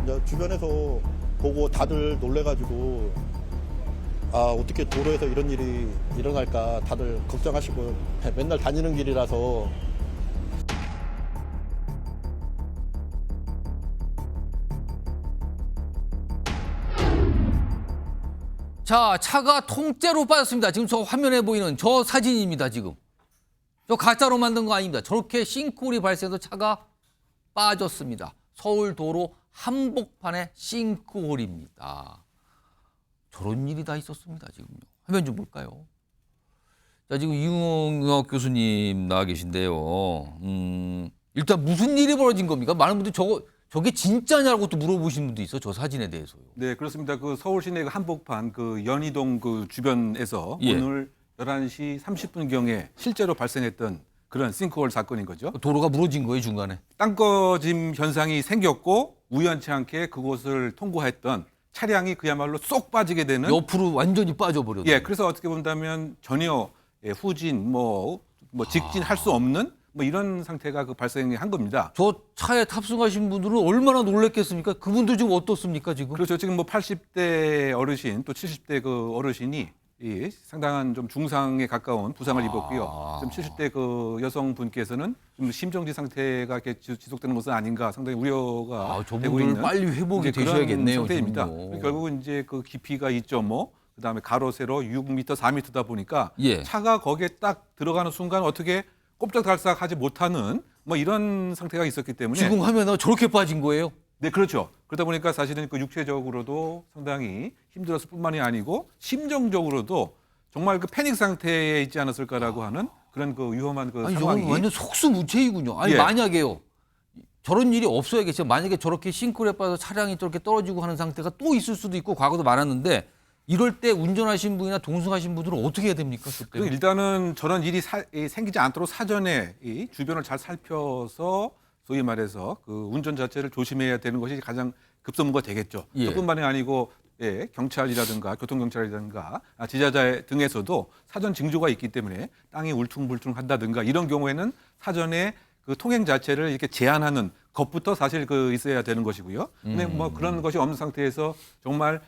이제 주변에서 보고 다들 놀래가지고 아 어떻게 도로에서 이런 일이 일어날까 다들 걱정하시고 맨날 다니는 길이라서 자, 차가 통째로 빠졌습니다. 지금 저 화면에 보이는 저 사진입니다. 지금. 저 가짜로 만든 거 아닙니다. 저렇게 싱크홀이 발생해서 차가 빠졌습니다. 서울 도로 한복판에 싱크홀입니다. 저런 일이 다 있었습니다. 지금요. 화면 좀 볼까요? 자, 지금 이웅혁 교수님 나와 계신데요. 일단 무슨 일이 벌어진 겁니까? 많은 분들이 저게 진짜냐고 또 물어보시는 분도 있어. 저 사진에 대해서요. 네, 그렇습니다. 그 서울 시내 그 한복판 그 연희동 그 주변에서 예. 오늘 11시 30분경에 실제로 발생했던 그런 싱크홀 사건인 거죠. 도로가 무너진 거예요, 중간에. 땅꺼짐 현상이 생겼고 우연치 않게 그곳을 통과했던 차량이 그야말로 쏙 빠지게 되는 옆으로 완전히 빠져버렸어요. 예, 그래서 어떻게 본다면 전혀 후진 뭐 직진할 수 없는 뭐 이런 상태가 그 발생한 겁니다. 저 차에 탑승하신 분들은 얼마나 놀랐겠습니까? 그분들 지금 어떻습니까, 지금? 그렇죠. 지금 뭐 80대 어르신 또 70대 그 어르신이 이 상당한 좀 중상에 가까운 부상을 입었고요. 좀 70대 그 여성분께서는 좀 심정지 상태가 이렇게 지속되는 것은 아닌가 상당히 우려가 되고 저분들 있는 빨리 회복이 이제 그런 되셔야겠네요, 상태입니다. 지금요. 결국은 이제 그 깊이가 2.5, 그다음에 가로 세로 6m, 4m다 보니까 예. 차가 거기에 딱 들어가는 순간 어떻게 꼼짝달싹하지 못하는 뭐 이런 상태가 있었기 때문에 지금 화면에 저렇게 빠진 거예요? 네, 그렇죠. 그러다 보니까 사실은 그 육체적으로도 상당히 힘들었을 뿐만이 아니고 심정적으로도 정말 그 패닉 상태에 있지 않았을까라고 하는 그런 그 위험한 그 아니, 상황이. 저건 완전 속수무책이군요. 아니, 예. 만약에요. 저런 일이 없어야겠죠. 만약에 저렇게 싱크홀에 빠져서 차량이 저렇게 떨어지고 하는 상태가 또 있을 수도 있고 과거도 많았는데 이럴 때 운전하신 분이나 동승하신 분들은 어떻게 해야 됩니까? 그때? 일단은 저런 일이 생기지 않도록 사전에 이 주변을 잘 살펴서 소위 말해서 그 운전 자체를 조심해야 되는 것이 가장 급선무가 되겠죠. 예. 그뿐만이 아니고 경찰이라든가 교통경찰이라든가 지자체 등에서도 사전 징조가 있기 때문에 땅이 울퉁불퉁한다든가 이런 경우에는 사전에 그 통행 자체를 이렇게 제한하는 것부터 사실 그 있어야 되는 것이고요. 근데 뭐 그런 것이 없는 상태에서 정말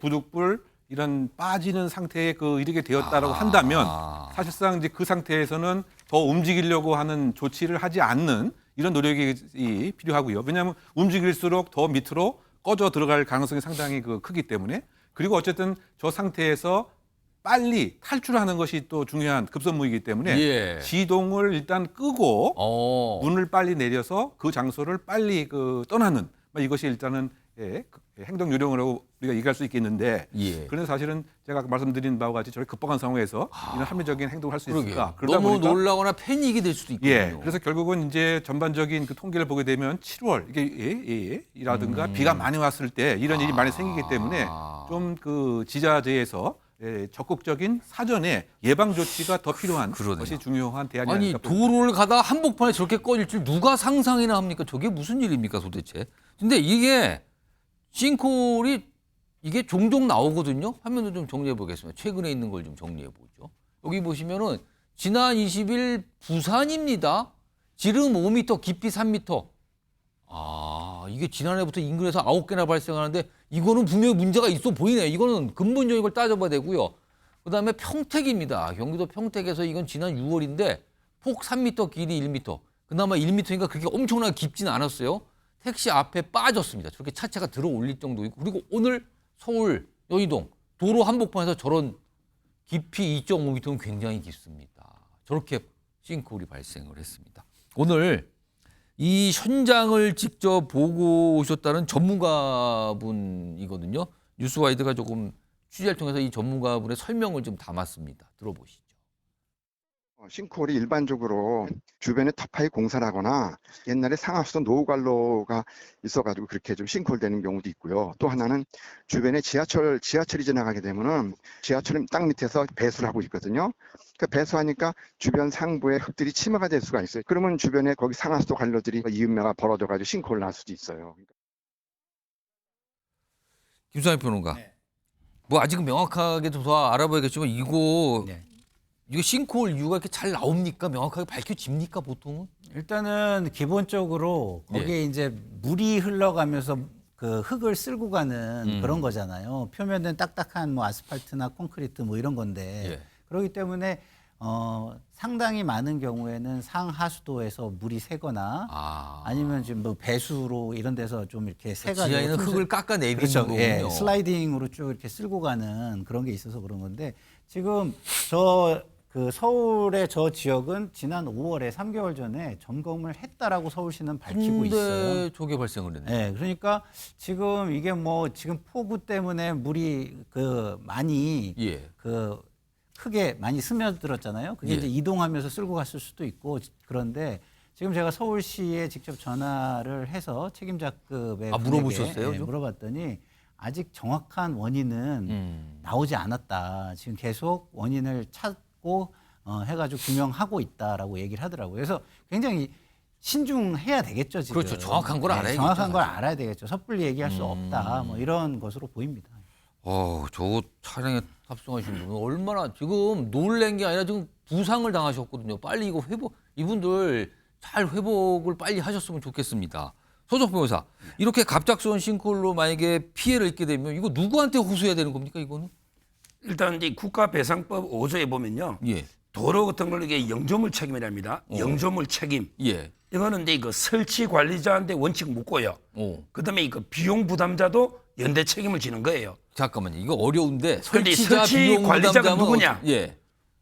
부득불 이런 빠지는 상태에 그 이르게 되었다라고 한다면 사실상 이제 그 상태에서는 더 움직이려고 하는 조치를 하지 않는 이런 노력이 필요하고요. 왜냐하면 움직일수록 더 밑으로 꺼져 들어갈 가능성이 상당히 그 크기 때문에 그리고 어쨌든 저 상태에서 빨리 탈출하는 것이 또 중요한 급선무이기 때문에 예. 시동을 일단 끄고 문을 빨리 내려서 그 장소를 빨리 그 떠나는 이것이 일단은 행동 요령으로 우리가 얘기할 수 있겠는데 예. 그런데 사실은 제가 아까 말씀드린 바와 같이 저렇게 급박한 상황에서 이런 합리적인 행동을 할 수 있을까? 그러게요. 너무 놀라거나 패닉이 될 수도 있거든요. 예, 그래서 결국은 이제 전반적인 그 통계를 보게 되면 7월 이라든가 비가 많이 왔을 때 이런 일이 많이 생기기 때문에 좀 그 지자체에서 적극적인 사전에 예방 조치가 더 필요한 그러네요. 것이 중요한 대안이 아니, 아닐까 봅니다. 도로를 가다가 한복판에 저렇게 꺼질 줄 누가 상상이나 합니까? 저게 무슨 일입니까, 도대체? 근데 이게 싱크홀이 이게 종종 나오거든요. 화면을 좀 정리해 보겠습니다. 최근에 있는 걸 좀 정리해 보죠. 여기 보시면은 지난 20일 부산입니다. 지름 5m, 깊이 3m. 이게 지난해부터 인근에서 9개나 발생하는데 이거는 분명히 문제가 있어 보이네요. 이거는 근본적인 걸 따져봐야 되고요. 그다음에 평택입니다. 경기도 평택에서 이건 지난 6월인데 폭 3m, 길이 1m. 그나마 1m니까 그렇게 엄청나게 깊지는 않았어요. 택시 앞에 빠졌습니다. 저렇게 차체가 들어 올릴 정도이고 그리고 오늘 서울 연희동 도로 한복판에서 저런 깊이 2.5m는 굉장히 깊습니다. 저렇게 싱크홀이 발생을 했습니다. 오늘 이 현장을 직접 보고 오셨다는 전문가분이거든요. 뉴스와이드가 조금 취재를 통해서 이 전문가분의 설명을 좀 담았습니다. 들어보시죠. 싱크홀이 일반적으로 주변에 터파이 공사를 하거나 옛날에 상하수도 노후관로가 있어가지고 그렇게 좀 싱크홀 되는 경우도 있고요. 또 하나는 주변에 지하철이 지나가게 되면은 지하철이 땅 밑에서 배수를 하고 있거든요. 그 배수하니까 주변 상부에 흙들이 침하가 될 수가 있어요. 그러면 주변에 거기 상하수도 관로들이 이음매가 벌어져가지고 싱크홀 날 수도 있어요. 김수환 평론가. 뭐 아직은 명확하게 더 알아봐야겠지만 이거 싱크홀 이유가 이렇게 잘 나옵니까? 명확하게 밝혀집니까 보통은? 일단은 기본적으로 거기에 이제 물이 흘러가면서 그 흙을 쓸고 가는 그런 거잖아요. 표면은 딱딱한 뭐 아스팔트나 콘크리트 뭐 이런 건데 예. 그렇기 때문에 상당히 많은 경우에는 상하수도에서 물이 새거나 아니면 지금 뭐 배수로 이런 데서 좀 이렇게 새가지고 지하에 있는 흙을 깎아내리는 그렇죠. 거군요. 예, 슬라이딩으로 쭉 이렇게 쓸고 가는 그런 게 있어서 그런 건데 지금 저 그 서울의 저 지역은 지난 5월에 3개월 전에 점검을 했다라고 서울시는 밝히고 있어요. 근데 저게 발생을 했네. 네, 그러니까 지금 이게 뭐 지금 폭우 때문에 물이 그 많이 예. 그 크게 많이 스며들었잖아요. 그게 예. 이제 이동하면서 쓸고 갔을 수도 있고 그런데 지금 제가 서울시에 직접 전화를 해서 책임자급의 분에게, 물어보셨어요, 예, 좀? 물어봤더니 아직 정확한 원인은 나오지 않았다. 지금 계속 원인을 찾고 해가지고 규명하고 있다라고 얘기를 하더라고요. 그래서 굉장히 신중해야 되겠죠, 지금. 그렇죠. 정확한 걸 알아야겠죠, 정확한 걸 사실. 알아야 되겠죠. 섣불리 얘기할 수 없다. 뭐 이런 것으로 보입니다. 저거 차량에 탑승하신 분은 얼마나 지금 놀란 게 아니라 지금 부상을 당하셨거든요. 빨리 이거 이분들 잘 회복을 빨리 하셨으면 좋겠습니다. 서정표 변호사, 이렇게 갑작스러운 싱크홀로 만약에 피해를 입게 되면 이거 누구한테 호소해야 되는 겁니까, 이거는? 일단 이제 국가배상법 5조에 보면요. 예. 도로 같은 걸 이게 영조물 책임이랍니다. 영조물 책임. 예. 이거는 이제 그 설치 관리자한테 원칙 묻고요. 그다음에 그 비용 부담자도 연대 책임을 지는 거예요. 잠깐만요. 이거 어려운데 그런데 설치자 설치 비용 관리자가 부담자는 누구냐? 예.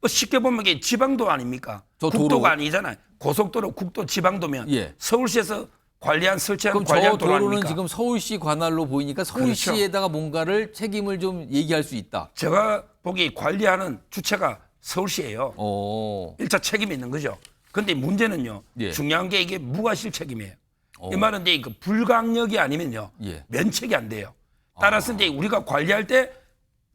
쉽게 보면 이게 지방도 아닙니까? 저 국도가 도로. 아니잖아요. 고속도로, 국도, 지방도면 예. 서울시에서 관리한 설치한 그럼 저 관리한 도로 도로는 아닙니까? 지금 서울시 관할로 보이니까 서울시에다가 뭔가를 책임을 좀 얘기할 수 있다. 제가 보기 관리하는 주체가 서울시예요. 어. 1차 책임이 있는 거죠. 근데 문제는요. 예. 중요한 게 이게 무과실 책임이에요. 이 말은 이제 그 불강력이 아니면요. 예. 면책이 안 돼요. 따라서 이제 우리가 관리할 때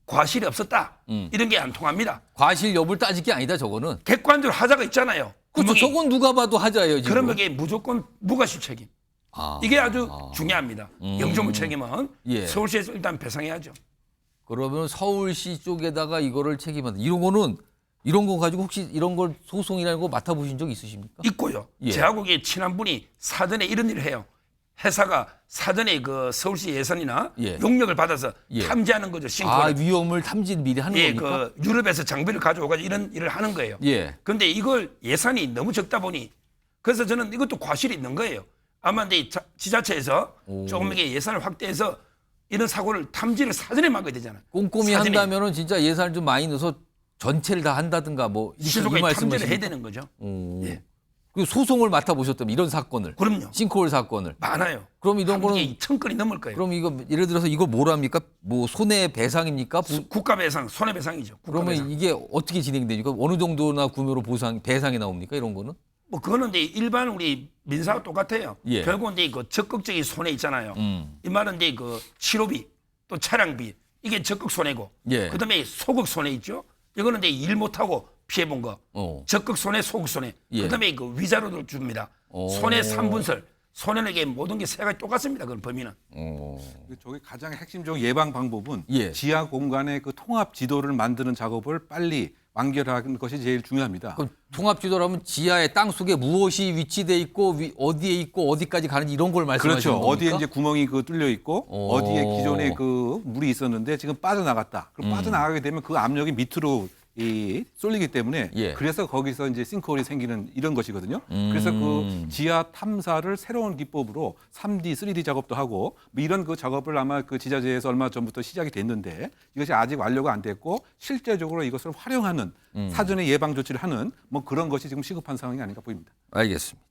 과실이 없었다. 이런 게 안 통합니다. 과실 여부를 따질 게 아니다, 저거는. 객관적으로 하자가 있잖아요. 그렇죠. 구멍이. 저건 누가 봐도 하자예요, 지금. 그러면 이게 무조건 무과실 책임. 이게 아주 중요합니다. 영조물 책임은 예. 서울시에서 일단 배상해야죠. 그러면 서울시 쪽에다가 이거를 책임한다. 이런 거 가지고 혹시 이런 걸 소송이라는 거 맡아보신 적 있으십니까? 있고요. 예. 제하고 이게 친한 분이 사전에 이런 일을 해요. 회사가 사전에 그 서울시 예산이나 예. 용역을 받아서 예. 탐지하는 거죠. 싱크홀. 위험을 탐지를 미리 하는 예, 겁니까? 그 유럽에서 장비를 가져오가지고 이런 일을 하는 거예요. 예. 그런데 이걸 예산이 너무 적다 보니 그래서 저는 이것도 과실이 있는 거예요. 아마 이제 지자체에서 조금 이게 예산을 확대해서 이런 사고를 탐지를 사전에 막아야 되잖아요. 꼼꼼히 사전에 한다면은 진짜 예산을 좀 많이 넣어서 전체를 다 한다든가 뭐 이렇게 이 시소까지 탐지를 해야 말씀이십니까? 되는 거죠. 예. 그 소송을 맡아보셨다면 이런 사건을. 그럼요. 싱크홀 사건을. 많아요. 그럼 이런 거는 이게 1000건이 넘을 거예요. 그럼 이거 예를 들어서 이거 뭐랍니까? 뭐 손해배상입니까? 국가배상, 손해배상이죠. 그러면 국가배상. 이게 어떻게 진행되니까 어느 정도나 구매로 배상이 나옵니까? 이런 거는? 뭐 그거는 이제 일반 우리 민사와 똑같아요. 예. 결국은 이제 그 적극적인 손해 있잖아요. 이 말은 이제 그 치료비 또 차량비 이게 적극 손해고 예. 그다음에 소극 손해 있죠. 이거는 이제 일 못하고 피해 본 거. 적극 손해, 소극 손해. 예. 그다음에 그 위자료도 줍니다. 손해 3분설. 손해는 이게 모든 게 세 가지 똑같습니다. 그건 범위는. 저게 가장 핵심적인 예방 방법은 예. 지하 공간의 그 통합 지도를 만드는 작업을 빨리 완결하는 것이 제일 중요합니다. 그럼 통합 지도라면 지하의 땅 속에 무엇이 위치돼 있고 어디에 있고 어디까지 가는지 이런 걸 말씀하시는 그렇죠. 겁니까? 어디에 이제 구멍이 그 뚫려 있고 오. 어디에 기존에 그 물이 있었는데 지금 빠져나갔다. 그럼 빠져나가게 되면 그 압력이 밑으로 쏠리기 때문에 예. 그래서 거기서 이제 싱크홀이 생기는 이런 것이거든요. 그래서 그 지하 탐사를 새로운 기법으로 3D, 3D 작업도 하고 뭐 이런 그 작업을 아마 그 지자체에서 얼마 전부터 시작이 됐는데 이것이 아직 완료가 안 됐고 실제적으로 이것을 활용하는 사전에 예방 조치를 하는 뭐 그런 것이 지금 시급한 상황이 아닌가 보입니다. 알겠습니다.